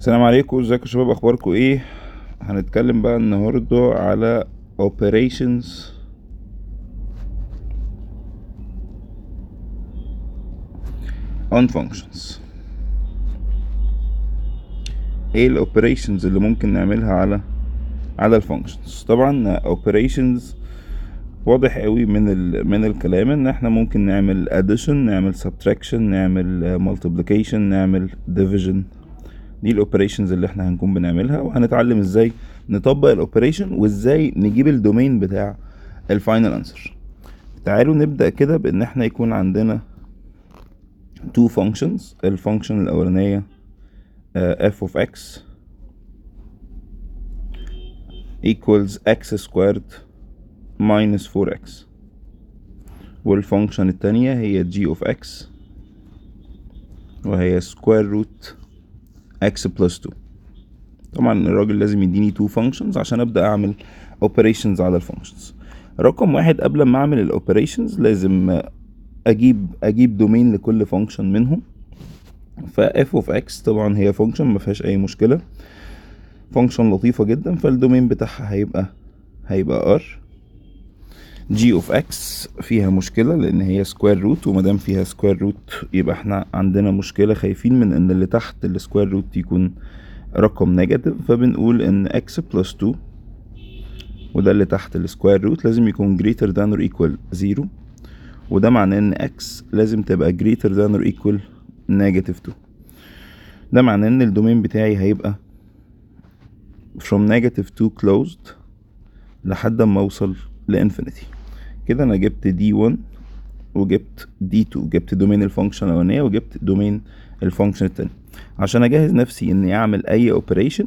السلام عليكم، ازيكم يا شباب؟ اخباركم ايه؟ هنتكلم بقى النهارده على operations on functions. ايه الاوبريشنز اللي ممكن نعملها على الفانكشنز؟ طبعا operations واضح قوي من الكلام ان احنا ممكن نعمل addition، نعمل subtraction، نعمل multiplication، نعمل division. دي الاوبريشنز اللي احنا هنكون بنعملها، وهنتعلم ازاي نطبق الاوبريشن وازاي نجيب الدومين بتاع الفاينل انسر. تعالوا نبدأ كده بان احنا يكون عندنا two functions. الفانكشن الاولانية f of x equals x squared minus 4x، والفانكشن التانية هي g of x وهي square root x plus 2. طبعا الراجل لازم يديني two functions عشان ابدأ اعمل operations على الفانكشنز. رقم واحد، قبل ما اعمل الاوبريشنز لازم اجيب دومين لكل فانكشن منهم. ف f of x طبعا هي فانكشن ما فيهاش اي مشكله، فانكشن لطيفه جدا، فالدومين بتاعها هيبقى r. g of x فيها مشكله لان هي سكوير روت، ومادام فيها سكوير روت يبقى احنا عندنا مشكله، خايفين من ان اللي تحت السكوير روت يكون رقم نيجاتيف، فبنقول ان x plus 2 وده اللي تحت السكوير روت لازم يكون greater than or equal 0، وده معناه ان x لازم تبقى greater than or equal negative 2. ده معناه ان الدومين بتاعي هيبقى from negative 2 closed لحد ما اوصل لانفينيتي. كده انا جبت d1 وجبت d2، جبت دومين الفانكشن الاولانيه وجبت دومين الفانكشن التاني. عشان اجهز نفسي اني اعمل اي اوبريشن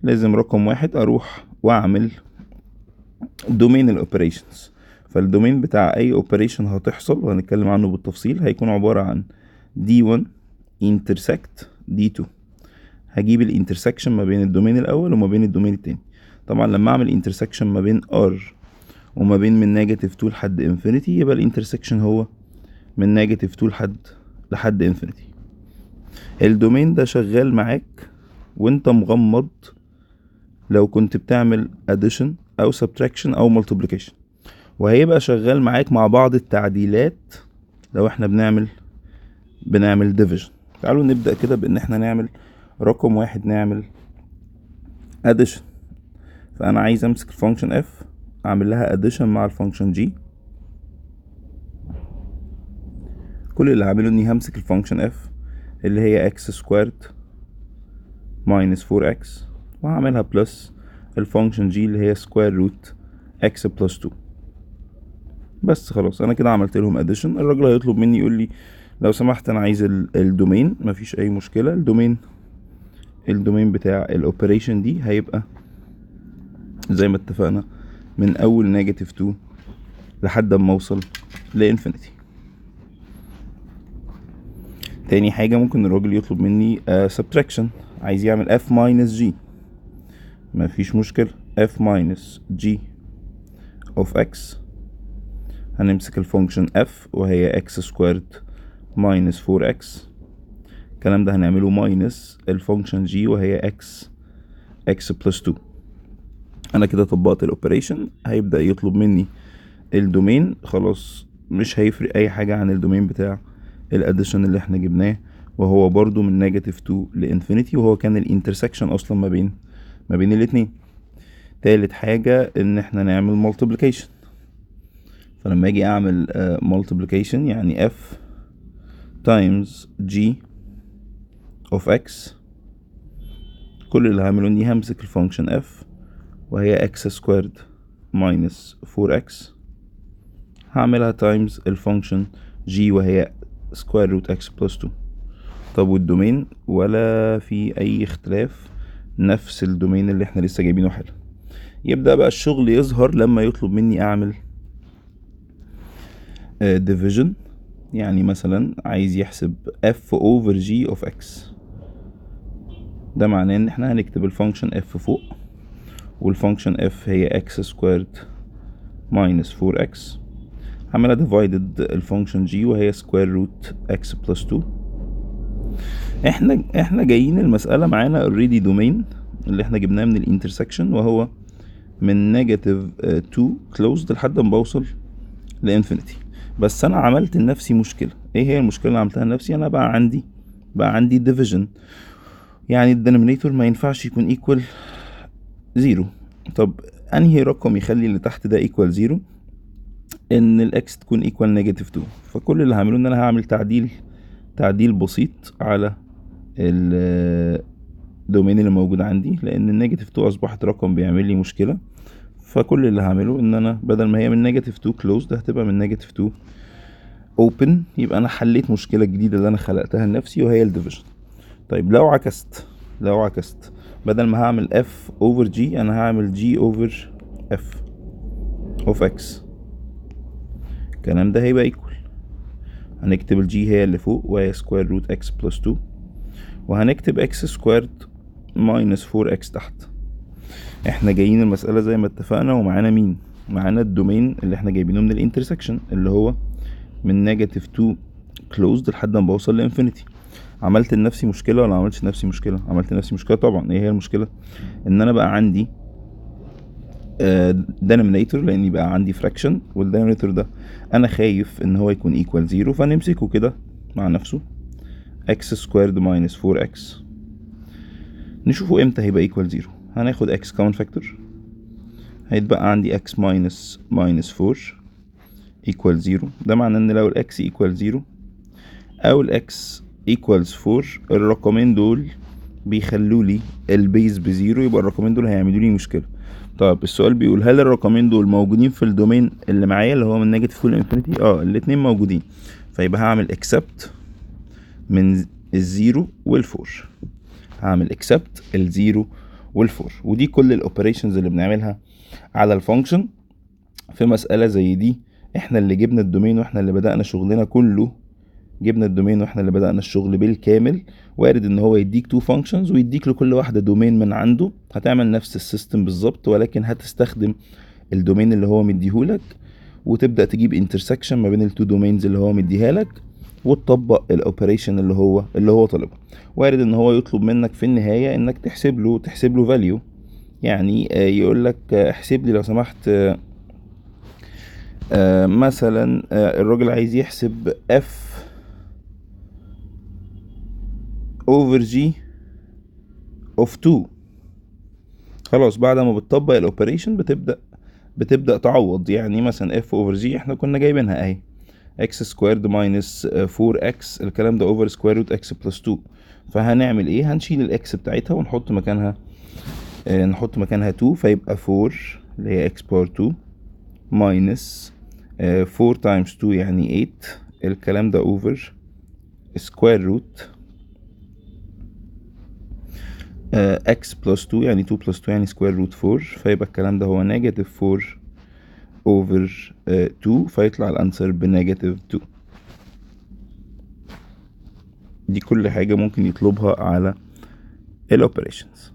لازم رقم واحد اروح واعمل دومين الاوبريشنز. فالدومين بتاع اي اوبريشن هتحصل وهنتكلم عنه بالتفصيل هيكون عبارة عن d1 intersect d2. هجيب الانترسكشن ما بين الدومين الاول وما بين الدومين التاني. طبعا لما اعمل انترسكشن ما بين r وما بين من نيجاتيف 2 لحد انفينيتي يبقى الانترسكشن هو من نيجاتيف 2 لحد انفينيتي. الدومين ده شغال معاك وانت مغمض لو كنت بتعمل addition او subtraction او multiplication، وهيبقى شغال معاك مع بعض التعديلات لو احنا بنعمل division. تعالوا نبدأ كده بان احنا نعمل رقم واحد، نعمل addition. فانا عايز امسك الفانكشن f اعمل لها addition مع الفانكشن g. كل اللي هعمله اني همسك الفانكشن f اللي هي x squared minus 4x وهعملها plus الفانكشن g اللي هي square root x plus 2. بس خلاص انا كده عملت لهم اديشن. الراجل هيطلب مني يقول لي لو سمحت انا عايز الدومين. مفيش اي مشكله، الدومين بتاع الاوبريشن دي هيبقى زي ما اتفقنا من اول نيجاتيف 2 لحد ما اوصل لانفينيتي. تاني حاجه ممكن الراجل يطلب مني سبتراكشن، عايز يعمل f minus g. مفيش مشكله، f minus g of x. هنمسك الفانكشن f وهي x squared minus 4x. الكلام ده هنعمله minus الفانكشن g وهي x plus 2. انا كده طبقت الاوبريشن. هيبدأ يطلب مني الدومين. خلاص مش هيفرق اي حاجة عن الدومين بتاع الاديشن اللي احنا جبناه، وهو برضو من نيجاتيف 2 لانفينيتي، وهو كان الانترسكشن اصلا ما بين الاتنين. تالت حاجة ان احنا نعمل multiplication. فلما اجي اعمل multiplication يعني f times g of x، كل اللي هعمله اني همسك الفانكشن f وهي x squared minus 4x، هعملها times الفانكشن g وهي square root x plus 2. طب والدومين ولا في اي اختلاف، نفس الدومين اللي احنا لسه جايبينه حالا. يبدأ بقى الشغل يظهر لما يطلب مني اعمل division. يعني مثلا عايز يحسب f over g of x. ده معناه ان احنا هنكتب الفانكشن f فوق، والفانكشن f هي x squared minus 4x. هعملها divided الفانكشن g وهي square root x plus 2. احنا جايين المسألة معانا already domain اللي احنا جبناه من الانترسكشن، وهو من نيجاتيف 2 closed لحد ما بوصل لانفينيتي. بس انا عملت لنفسي مشكلة. ايه هي المشكلة اللي عملتها لنفسي؟ انا بقى عندي division، يعني الدينومينيتور ما ينفعش يكون equal 0. طب انهي رقم يخلي اللي تحت ده equal 0؟ ان الاكس تكون equal نيجاتيف 2. فكل اللي هعمله ان انا هعمل تعديل بسيط على الدومين اللي موجود عندي، لان النيجاتيف 2 اصبحت رقم بيعمل لي مشكلة. فكل اللي هعمله ان انا بدل ما هي من نيجاتيف 2 closed هتبقى من نيجاتيف 2 open. يبقى انا حليت مشكلة جديدة اللي انا خلقتها لنفسي وهي الديفيجن. طيب لو عكست بدل ما هعمل f over g انا هعمل g over f of x. الكلام ده هيبقى equal، هنكتب ال g هي اللي فوق وهي square root x plus 2، وهنكتب x squared minus 4x تحت. احنا جايين المسألة زي ما اتفقنا، ومعانا مين؟ معانا الدومين اللي احنا جايبينه من الانترسكشن اللي هو من نيجاتيف 2 closed لحد ما بوصل لانفينيتي. عملت لنفسي مشكلة ولا عملتش لنفسي مشكلة؟ عملت لنفسي مشكلة طبعا. ايه هي المشكلة؟ ان انا بقى عندي denominator، لان بقى عندي fraction، والدينومينيتور ده انا خايف ان هو يكون equal 0، فنمسكه كده مع نفسه x squared minus 4x. نشوفه امتى هيبقى equal 0. هناخد x common factor، هيتبقى عندي x minus 4 equal 0. ده معناه ان لو ال x equal 0 او ال x equals 4 الرقمين دول بيخلوا لي البيز بزيرو، يبقى الرقمين دول هيعملوا لي مشكلة. طب السؤال بيقول هل الرقمين دول موجودين في الدومين اللي معايا اللي هو من نيجاتيف 2 لانفينيتي؟ الاتنين موجودين. فيبقى هعمل except من الزيرو والفور، هعمل except الزيرو والفور. ودي كل الاوبريشنز اللي بنعملها على الفانكشن في مسألة زي دي. احنا اللي جبنا الدومين واحنا اللي بدأنا شغلنا كله، جبنا الدومين واحنا اللي بدأنا الشغل بالكامل. وارد ان هو يديك تو فانكشنز ويديك لكل واحدة دومين من عنده، هتعمل نفس السيستم بالظبط، ولكن هتستخدم الدومين اللي هو مديهولك وتبدأ تجيب انترسكشن ما بين التو دومينز اللي هو مديها لك وتطبق الاوبريشن اللي هو طالبها. وارد ان هو يطلب منك في النهاية انك تحسب له فاليو، يعني يقول لك احسب لي لو سمحت مثلا الراجل عايز يحسب f over g of 2. خلاص بعد ما بتطبق الاوبريشن بتبدأ تعوض. يعني مثلا f over g احنا كنا جايبينها اهي x squared minus 4x، الكلام ده over square root x plus 2. فهنعمل ايه؟ هنشيل الاكس بتاعتها ونحط مكانها 2، فيبقى 4 اللي هي x power 2 minus 4 times 2 يعني 8، الكلام ده over square root x plus 2 يعني 2 plus 2 يعني square root 4، فيبقى الكلام ده هو negative 4 over 2، فيطلع الانسر بنيجاتيف 2. دي كل حاجة ممكن يطلبها على الاوبريشنز.